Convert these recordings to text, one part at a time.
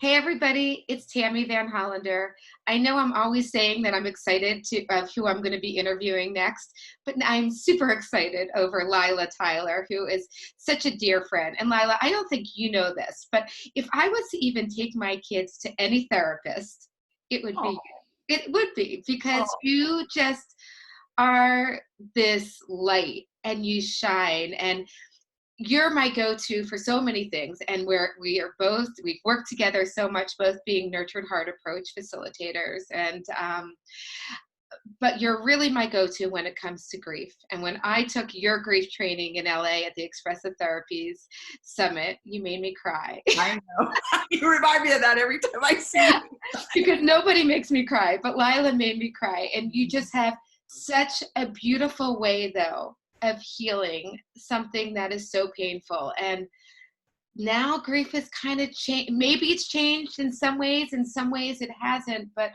Hey everybody, it's Tammy Van Hollander. I know I'm always saying that I'm excited of who I'm going to be interviewing next, but I'm super excited over Lyla Tyler, who is such a dear friend. And Lyla, I don't think you know this, but if I was to even take my kids to any therapist, it would be Oh, you. It would be because oh, you just are this light and you shine, and you're my go-to for so many things, and we've worked together so much, both being nurtured heart approach facilitators, and but you're really my go-to when it comes to grief. And when I took your grief training in LA at the Expressive Therapies Summit, you made me cry. I know. You remind me of that every time I see you. Because nobody makes me cry, but Lyla made me cry. And you just have such a beautiful way, though, of healing something that is so painful. And now grief has kind of changed. Maybe it's changed in some ways it hasn't, but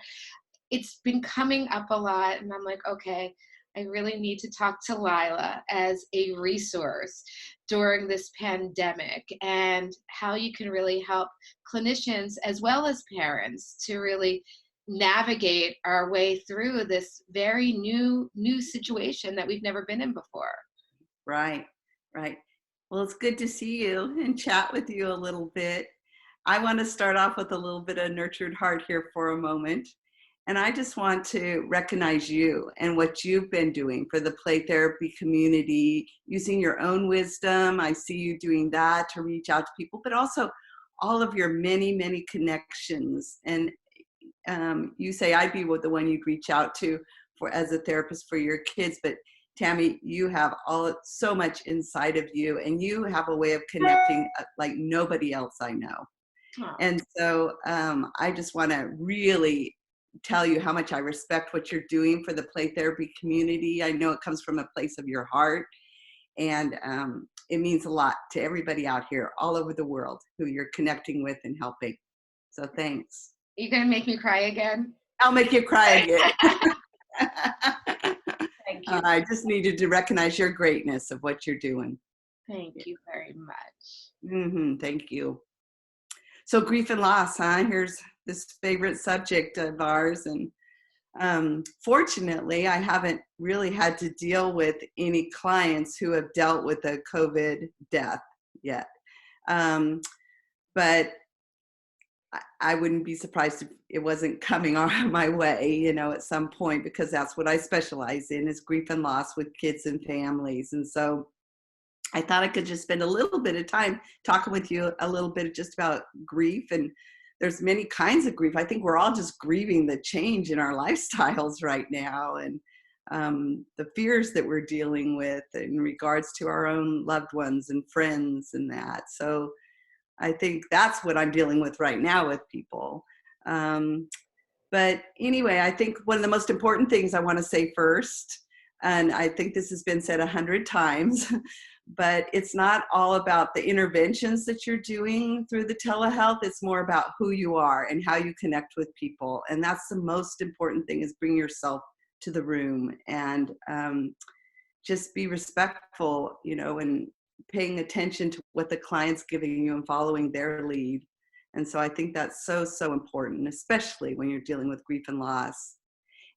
it's been coming up a lot. And I'm like, okay, I really need to talk to Lyla as a resource during this pandemic, and how you can really help clinicians as well as parents to really navigate our way through this very new situation that we've never been in before. Right, right. Well, it's good to see you and chat with you a little bit. I want to start off with a little bit of nurtured heart here for a moment. And I just want to recognize you and what you've been doing for the play therapy community, using your own wisdom. I see you doing that to reach out to people, but also all of your many, many connections. And you say I'd be the one you'd reach out to for as a therapist for your kids, but Tammy, you have so much inside of you, and you have a way of connecting like nobody else I know. Aw. And so I just want to really tell you how much I respect what you're doing for the play therapy community. I know it comes from a place of your heart, and it means a lot to everybody out here all over the world who you're connecting with and helping. So thanks. You gonna make me cry again? I'll make you cry again. Thank you. I just needed to recognize your greatness of what you're doing. Thank you very much. Thank you. So grief and loss, huh? Here's this favorite subject of ours. And fortunately, I haven't really had to deal with any clients who have dealt with a COVID death yet. But I wouldn't be surprised if it wasn't coming on my way, at some point, because that's what I specialize in, is grief and loss with kids and families. And so I thought I could just spend a little bit of time talking with you a little bit just about grief. And there's many kinds of grief. I think we're all just grieving the change in our lifestyles right now, and the fears that we're dealing with in regards to our own loved ones and friends and that. So I think that's what I'm dealing with right now with people. But anyway, I think one of the most important things I want to say first, and I think this has been said 100 times, but it's not all about the interventions that you're doing through the telehealth. It's more about who you are and how you connect with people. And that's the most important thing, is bring yourself to the room and just be respectful, and paying attention to what the client's giving you and following their lead. And so I think that's so, so important, especially when you're dealing with grief and loss.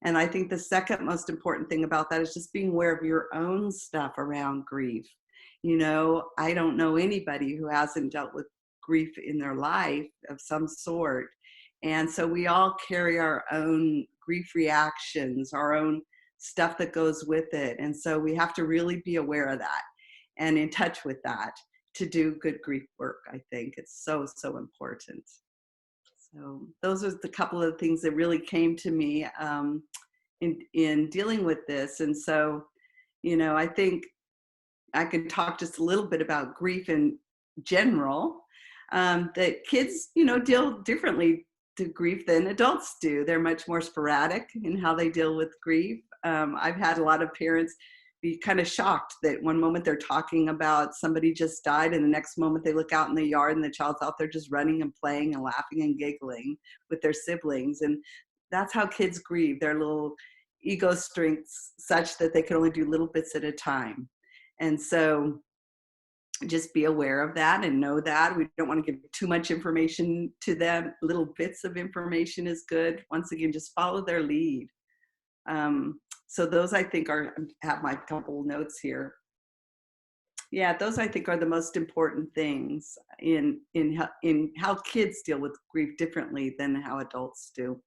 And I think the second most important thing about that is just being aware of your own stuff around grief. I don't know anybody who hasn't dealt with grief in their life of some sort. And so we all carry our own grief reactions, our own stuff that goes with it. And so we have to really be aware of that and in touch with that to do good grief work. I think it's so, so important. So those are the couple of things that really came to me in dealing with this. And so, I think I could talk just a little bit about grief in general, that kids, deal differently to grief than adults do. They're much more sporadic in how they deal with grief. I've had a lot of parents be kind of shocked that one moment they're talking about somebody just died, and the next moment they look out in the yard and the child's out there just running and playing and laughing and giggling with their siblings. And that's how kids grieve. Their little ego strengths such that they can only do little bits at a time. And so just be aware of that and know that. We don't want to give too much information to them. Little bits of information is good. Once again, just follow their lead. So those I think have my couple notes here. Yeah, those I think are the most important things in how kids deal with grief differently than how adults do.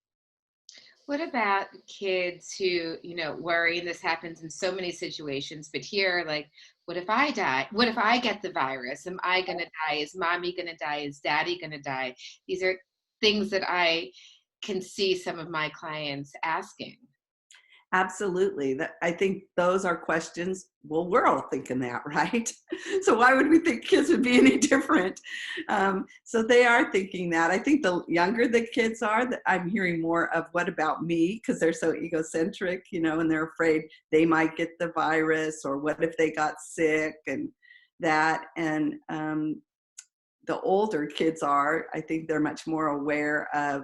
What about kids who, worry, and this happens in so many situations, but here, like, what if I die? What if I get the virus? Am I going to die? Is mommy going to die? Is daddy going to die? These are things that I can see some of my clients asking. Absolutely. I think those are questions. Well, we're all thinking that, right? So why would we think kids would be any different? So they are thinking that. I think the younger the kids are, that I'm hearing more of what about me? Because they're so egocentric, and they're afraid they might get the virus, or what if they got sick and that. And the older kids are, I think they're much more aware of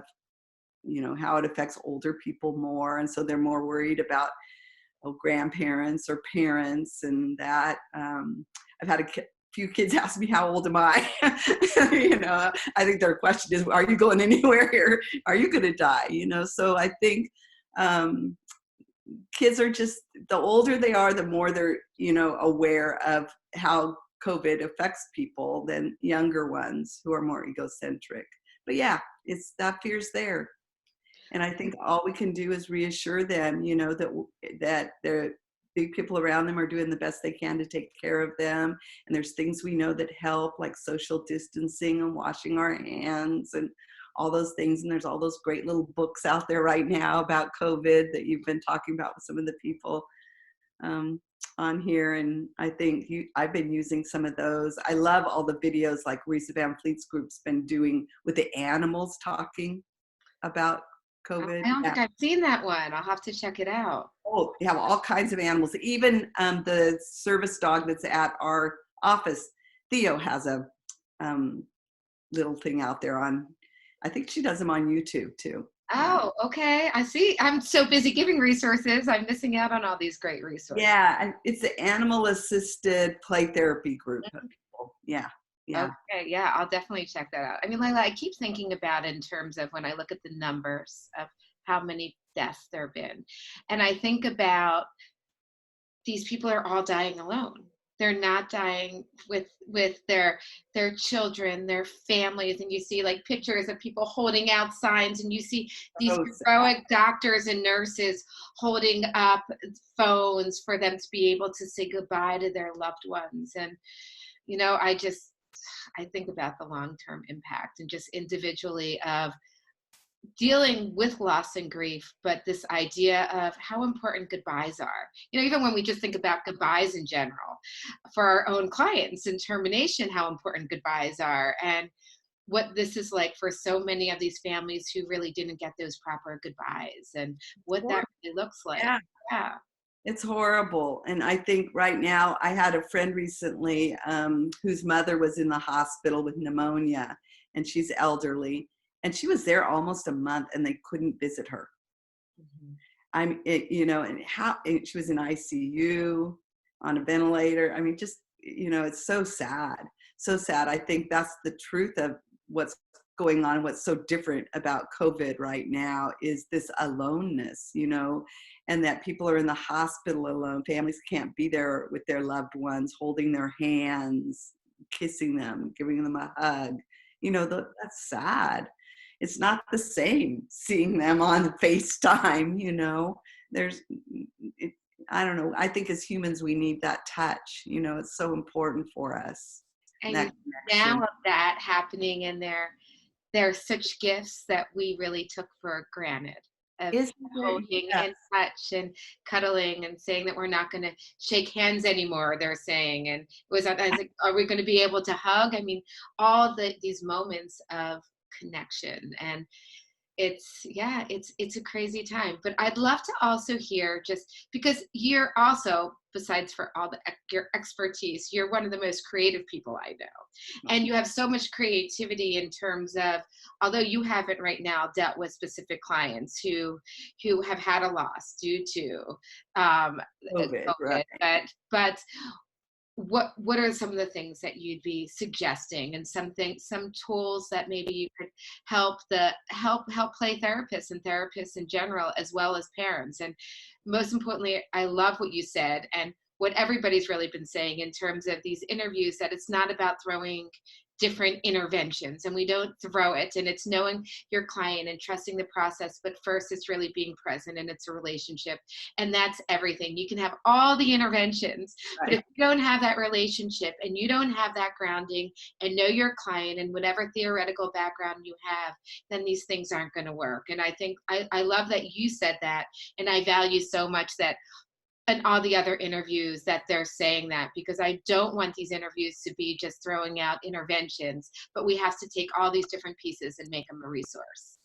how it affects older people more. And so they're more worried about grandparents or parents and that. I've had a few kids ask me, how old am I? I think their question is, are you going anywhere here? Are you going to die? So I think kids are just, the older they are, the more they're, aware of how COVID affects people than younger ones who are more egocentric. But yeah, that fear's there. And I think all we can do is reassure them, that the big people around them are doing the best they can to take care of them. And there's things we know that help, like social distancing and washing our hands and all those things. And there's all those great little books out there right now about COVID that you've been talking about with some of the people on here. And I think I've been using some of those. I love all the videos like Risa Van Fleet's group's been doing with the animals talking about COVID. I don't think I've seen that one. I'll have to check it out. Oh, we have all kinds of animals. Even the service dog that's at our office, Theo, has a little thing out there on, I think she does them on YouTube too. Oh, okay. I see. I'm so busy giving resources. I'm missing out on all these great resources. Yeah, it's the animal assisted play therapy group of people. Yeah. Yeah. Okay, yeah, I'll definitely check that out. I mean, Lyla, I keep thinking about it in terms of when I look at the numbers of how many deaths there have been. And I think about these people are all dying alone. They're not dying with their children, their families, and you see like pictures of people holding out signs, and you see these heroic doctors and nurses holding up phones for them to be able to say goodbye to their loved ones. And I think about the long-term impact and just individually of dealing with loss and grief, but this idea of how important goodbyes are. Even when we just think about goodbyes in general, for our own clients and termination, how important goodbyes are, and what this is like for so many of these families who really didn't get those proper goodbyes, and what that really looks like. Yeah. It's horrible. And I think right now, I had a friend recently whose mother was in the hospital with pneumonia, and she's elderly, and she was there almost a month and they couldn't visit her. Mm-hmm. And she was in ICU on a ventilator. I mean, just, it's so sad. So sad. I think that's the truth of what's going on. What's so different about COVID right now is this aloneness, and that people are in the hospital alone. Families can't be there with their loved ones, holding their hands, kissing them, giving them a hug. That's sad. It's not the same seeing them on FaceTime, I don't know. I think as humans, we need that touch, it's so important for us. And now of that happening, and they're such gifts that we really took for granted, of holding and touch and cuddling and saying that we're not going to shake hands anymore, they're saying. And I was like, are we going to be able to hug? I mean, all these moments of connection. And it's a crazy time. But I'd love to also hear, just because you're also, besides for all your expertise, you're one of the most creative people I know. And you have so much creativity in terms of, although you haven't right now dealt with specific clients who have had a loss due to COVID, right. but what are some of the things that you'd be suggesting, and some tools that maybe you could help play therapists and therapists in general, as well as parents? And most importantly, I love what you said, and what everybody's really been saying in terms of these interviews, that it's not about throwing different interventions, and we don't throw it, and it's knowing your client and trusting the process, but first it's really being present, and it's a relationship, and that's everything. You can have all the interventions, but if Right. you don't have that relationship and you don't have that grounding and know your client and whatever theoretical background you have, then these things aren't going to work. And I think I love that you said that, and I value so much that and all the other interviews that they're saying that, because I don't want these interviews to be just throwing out interventions, but we have to take all these different pieces and make them a resource.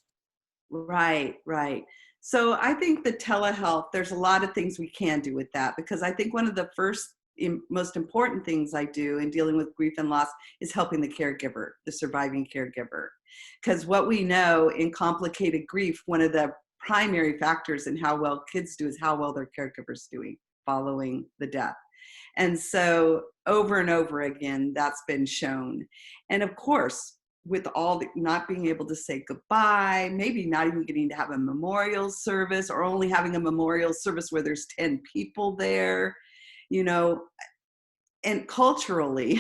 Right, right. So I think the telehealth, there's a lot of things we can do with that, because I think one of the first most important things I do in dealing with grief and loss is helping the caregiver, the surviving caregiver. Because what we know in complicated grief, one of the primary factors in how well kids do is how well their caregiver's doing following the death. And so over and over again, that's been shown. And of course, with all the not being able to say goodbye, maybe not even getting to have a memorial service, or only having a memorial service where there's 10 people there, you know, and culturally,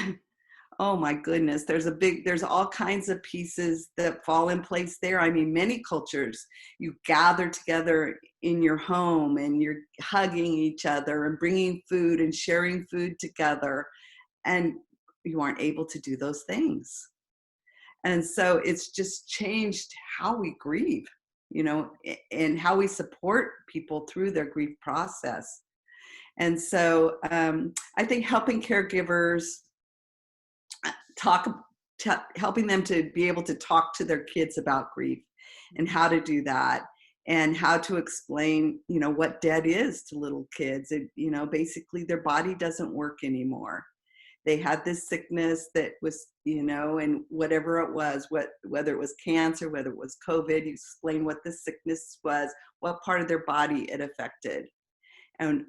oh my goodness, there's all kinds of pieces that fall in place there. I mean, many cultures, you gather together in your home and you're hugging each other and bringing food and sharing food together, and you aren't able to do those things. And so it's just changed how we grieve, and how we support people through their grief process. And so I think helping caregivers talk, helping them to be able to talk to their kids about grief and how to do that, and how to explain, what dead is to little kids. Basically their body doesn't work anymore. They had this sickness that was, and whatever it was, whether it was cancer, whether it was COVID, you explain what the sickness was, what part of their body it affected. And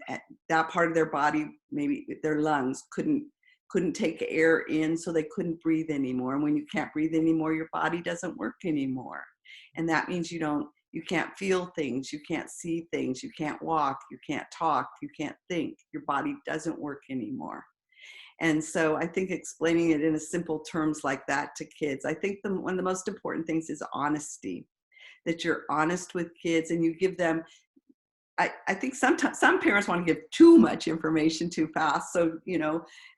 that part of their body, maybe their lungs couldn't take air in, so they couldn't breathe anymore. And when you can't breathe anymore, your body doesn't work anymore. And that means you can't feel things, you can't see things, you can't walk, you can't talk, you can't think. Your body doesn't work anymore. And so I think explaining it in a simple terms like that to kids, I think one of the most important things is honesty, that you're honest with kids and you give them, I think sometimes some parents want to give too much information too fast. So,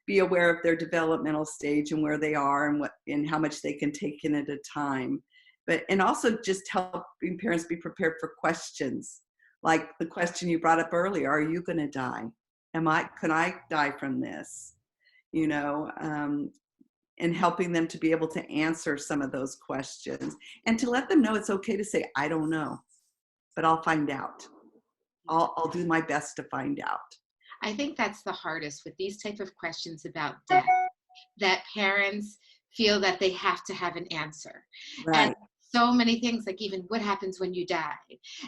be aware of their developmental stage and where they are and how much they can take in at a time. And also just helping parents be prepared for questions. Like the question you brought up earlier, are you going to die? Can I die from this? And helping them to be able to answer some of those questions, and to let them know it's okay to say, I don't know, but I'll find out. I'll do my best to find out. I think that's the hardest with these type of questions about death, that parents feel that they have to have an answer. And Right. so many things, like even what happens when you die,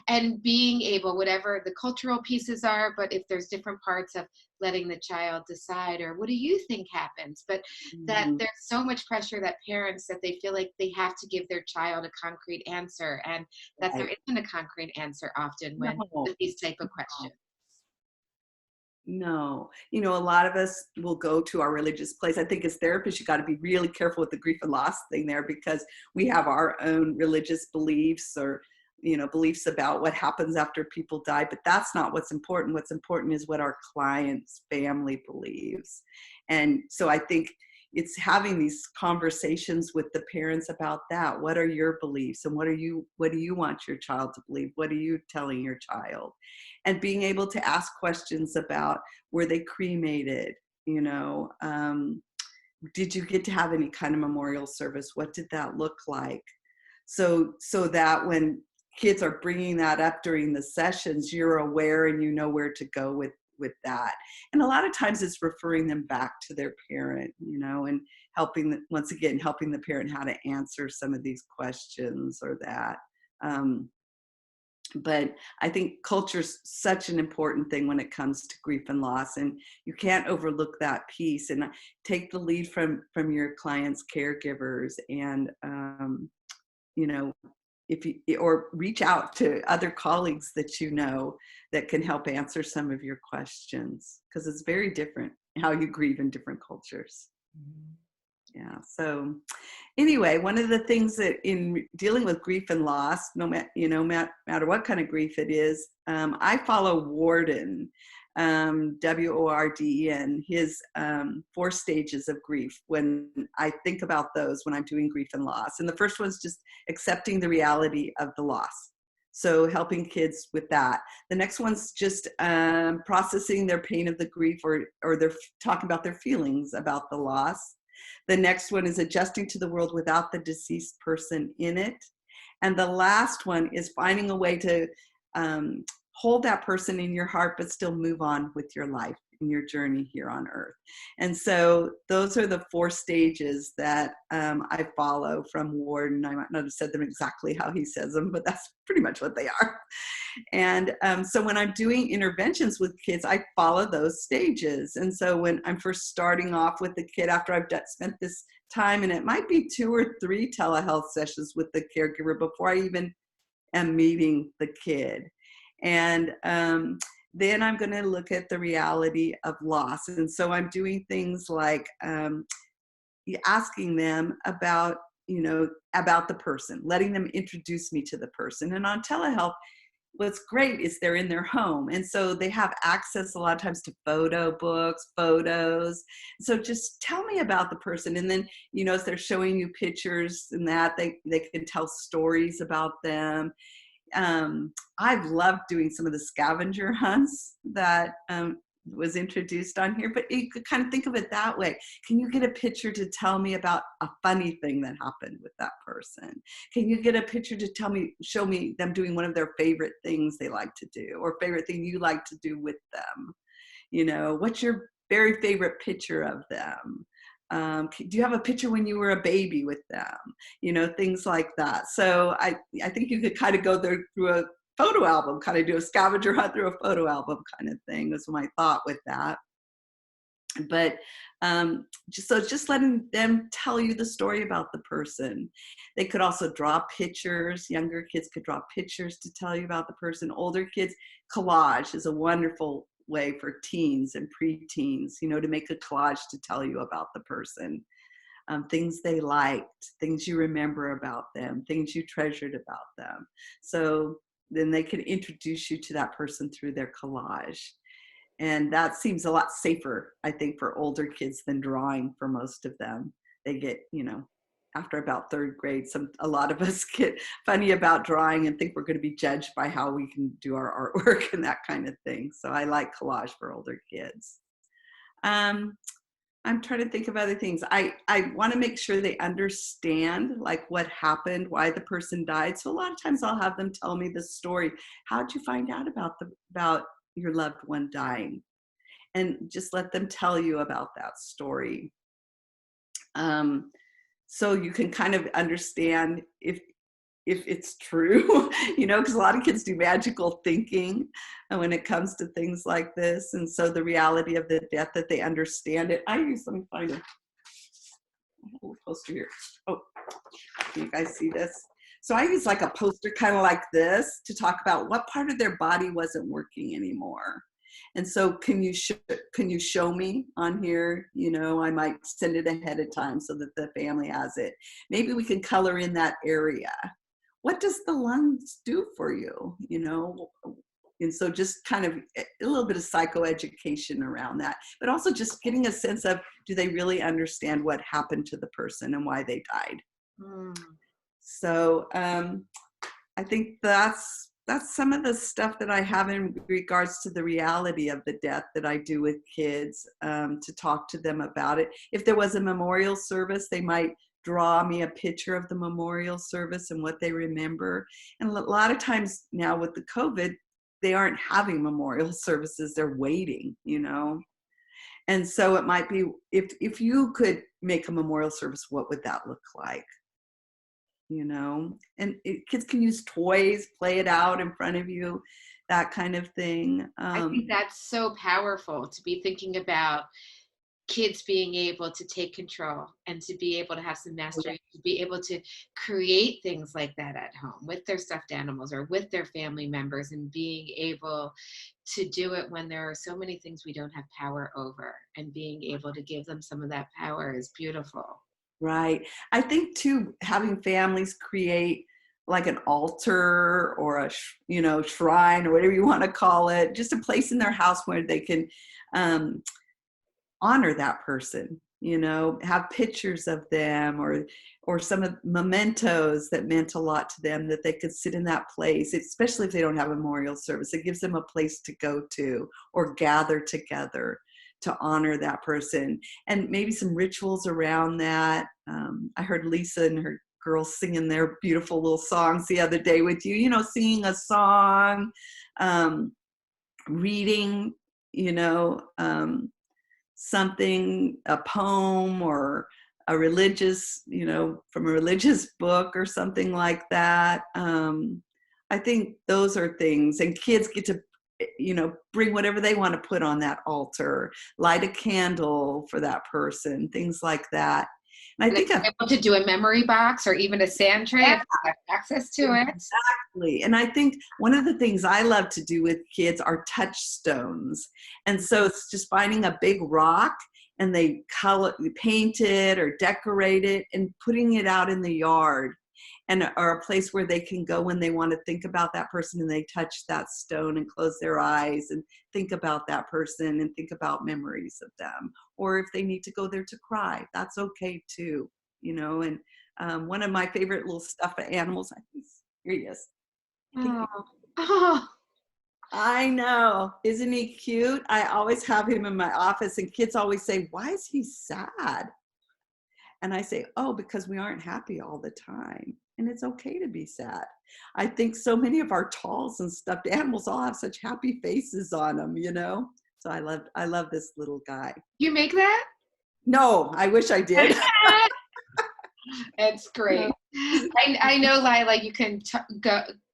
and being able, whatever the cultural pieces are, but if there's different parts of letting the child decide, or what do you think happens, but that Mhm. there's so much pressure that parents, that they feel like they have to give their child a concrete answer, and that there Right. isn't a concrete answer often when No. with these type of questions. No. A lot of us will go to our religious place. I think as therapists, you got to be really careful with the grief and loss thing there, because we have our own religious beliefs, or, beliefs about what happens after people die. But that's not what's important. What's important is what our client's family believes. And so I think it's having these conversations with the parents about that. What are your beliefs, and what do you want your child to believe? What are you telling your child? And being able to ask questions about, were they cremated? Did you get to have any kind of memorial service? What did that look like? So that when kids are bringing that up during the sessions, you're aware and you know where to go with that. And a lot of times it's referring them back to their parent, and once again, helping the parent how to answer some of these questions or that. But I think culture's such an important thing when it comes to grief and loss, and you can't overlook that piece. And take the lead from your clients' caregivers, and you know, if you, or reach out to other colleagues that you know that can help answer some of your questions, because it's very different how you grieve in different cultures. Yeah. So anyway, one of the things that in dealing with grief and loss, no matter, matter what kind of grief it is, I follow Warden, Warden, his 4 stages of grief when I think about those when I'm doing grief and loss. And the first one's just accepting the reality of the loss. So helping kids with that. The next one's just processing their pain of the grief, or they're talking about their feelings about the loss. The next one is adjusting to the world without the deceased person in it. And the last one is finding a way to hold that person in your heart, but still move on with your life in your journey here on earth. And so those are the 4 stages that I follow from Warden. I might not have said them exactly how he says them, but that's pretty much what they are. And so when I'm doing interventions with kids, I follow those stages. And so when I'm first starting off with the kid, after I've spent this time, and it might be 2 or 3 telehealth sessions with the caregiver before I even am meeting the kid. And then I'm going to look at the reality of loss. And so I'm doing things like asking them about, about the person, letting them introduce me to the person. And on telehealth, what's great is they're in their home. And so they have access a lot of times to photo books, photos. So just tell me about the person. And then, as they're showing you pictures and that, they can tell stories about them. I've loved doing some of the scavenger hunts that was introduced on here, but you could kind of think of it that way. Can you get a picture to tell me about a funny thing that happened with that person? Can you get a picture to show me them doing one of their favorite things they like to do, or favorite thing you like to do with them? What's your very favorite picture of them? Do you have a picture when you were a baby with them? Things like that. So I think you could kind of go there through a photo album, kind of do a scavenger hunt through a photo album kind of thing, was my thought with that. But just letting them tell you the story about the person. They could also draw pictures. Younger kids could draw pictures to tell you about the person. Older kids, collage is a wonderful way for teens and preteens, to make a collage to tell you about the person. Things they liked, things you remember about them, things you treasured about them. So then they can introduce you to that person through their collage. And that seems a lot safer, I think, for older kids than drawing for most of them. They get, after about 3rd grade, a lot of us get funny about drawing and think we're going to be judged by how we can do our artwork and that kind of thing. So I like collage for older kids. I'm trying to think of other things. I want to make sure they understand like what happened, why the person died. So a lot of times I'll have them tell me the story. How'd you find out about your loved one dying? And just let them tell you about that story. So you can kind of understand if it's true, because a lot of kids do magical thinking when it comes to things like this. And so the reality of the death, that they understand it. Let me find a little poster here. Oh, can you guys see this? So I use like a poster kind of like this to talk about what part of their body wasn't working anymore. And so can you show me on here? I might send it ahead of time so that the family has it. Maybe we can color in that area. What does the lungs do for you? And so just kind of a little bit of psychoeducation around that, but also just getting a sense of, do they really understand what happened to the person and why they died? So I think that's some of the stuff that I have in regards to the reality of the death that I do with kids, to talk to them about it. If there was a memorial service, they might draw me a picture of the memorial service and what they remember. And a lot of times now with the COVID, they aren't having memorial services, they're waiting, And so it might be, if you could make a memorial service, what would that look like? and kids can use toys, play it out in front of you, that kind of thing. I think that's so powerful to be thinking about kids being able to take control and to be able to have some mastery, to be able to create things like that at home with their stuffed animals or with their family members, and being able to do it when there are so many things we don't have power over, and being able to give them some of that power is beautiful. Right. I think too, having families create like an altar or shrine or whatever you want to call it, just a place in their house where they can honor that person, have pictures of them or some of mementos that meant a lot to them, that they could sit in that place, especially if they don't have a memorial service. It gives them a place to go to or gather together to honor that person, and maybe some rituals around that. I heard Lisa and her girls singing their beautiful little songs the other day with you, singing a song, reading, something, a poem or a religious, from a religious book or something like that. I think those are things, and kids get to bring whatever they want to put on that altar, light a candle for that person, things like that. And I think I'm able to do a memory box or even a sand tray if they have access to it. Exactly. And I think one of the things I love to do with kids are touchstones. And so it's just finding a big rock, and they paint it or decorate it and putting it out in the yard, or a place where they can go when they want to think about that person, and they touch that stone and close their eyes and think about that person and think about memories of them. Or if they need to go there to cry, that's okay too, and one of my favorite little stuffed animals, here he is. Oh. I know. Isn't he cute? I always have him in my office, and kids always say, "Why is he sad?" And I say, "Oh, because we aren't happy all the time. And it's okay to be sad." I think so many of our dolls and stuffed animals all have such happy faces on them, So I love this little guy. You make that? No, I wish I did. It's great. I know, Lyla, you can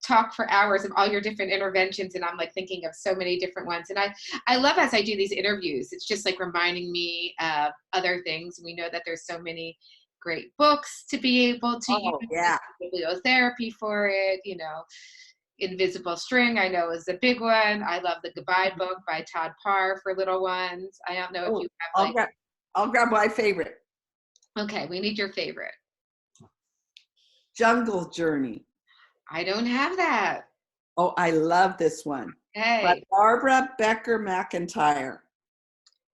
talk for hours of all your different interventions, and I'm like thinking of so many different ones. And I love, as I do these interviews, it's just like reminding me of other things. We know that there's so many great books to be able to use, bibliotherapy for it, Invisible String, I know, is a big one. I love the Goodbye book by Todd Parr for little ones. I don't know if you have I'll grab my favorite. Okay, we need your favorite. Jungle Journey. I don't have that. Oh, I love this one. Hey. By Barbara Becker McIntyre.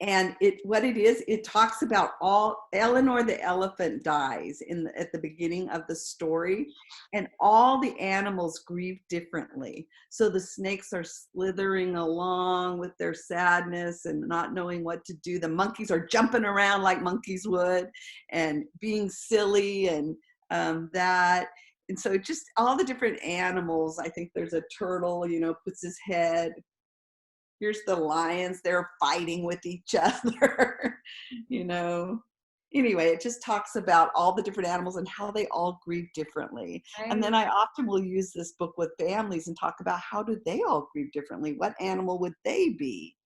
And it talks about Eleanor the elephant dies at the beginning of the story, and all the animals grieve differently. So the snakes are slithering along with their sadness and not knowing what to do. The monkeys are jumping around like monkeys would and being silly and that. And so just all the different animals. I think there's a turtle, puts his head. Here's the lions, they're fighting with each other, Anyway, it just talks about all the different animals and how they all grieve differently. Right. And then I often will use this book with families and talk about how do they all grieve differently? What animal would they be?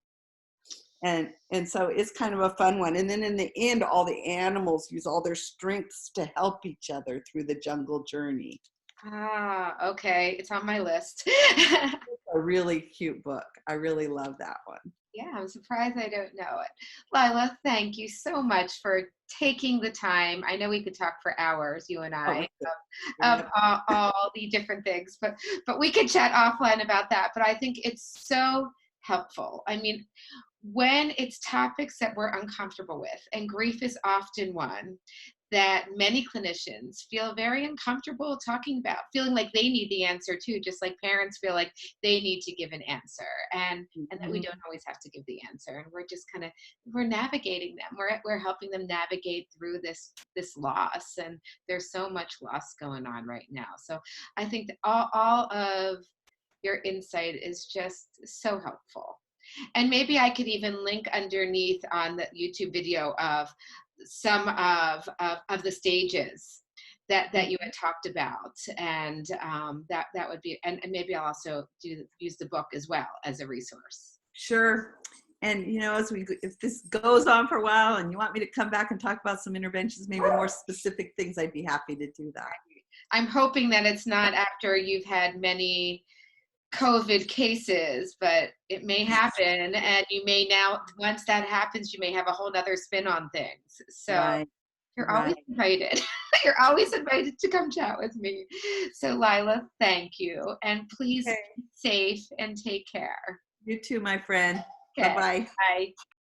And so it's kind of a fun one. And then in the end, all the animals use all their strengths to help each other through the jungle journey. Ah, okay. It's on my list. It's a really cute book. I really love that one. Yeah, I'm surprised I don't know it. Lyla, thank you so much for taking the time. I know we could talk for hours, you and I, all the different things, but we could chat offline about that. But I think it's so helpful. I mean, when it's topics that we're uncomfortable with, and grief is often one that many clinicians feel very uncomfortable talking about, feeling like they need the answer too, just like parents feel like they need to give an answer, and that we don't always have to give the answer, and we're just we're navigating them. We're helping them navigate through this loss, and there's so much loss going on right now. So I think that all of your insight is just so helpful. And maybe I could even link underneath on the YouTube video of some of the stages that you had talked about, and that would be, and maybe I'll also use the book as well as a resource. Sure. And if this goes on for a while and you want me to come back and talk about some interventions, maybe more specific things, I'd be happy to do that. I'm hoping that it's not after you've had many COVID cases, but it may happen, and you may now, once that happens, you may have a whole nother spin on things. So Right. you're always invited. You're always invited to come chat with me. So Lyla, thank you. And please be safe and take care. You too, my friend. Okay. Bye-bye. Bye.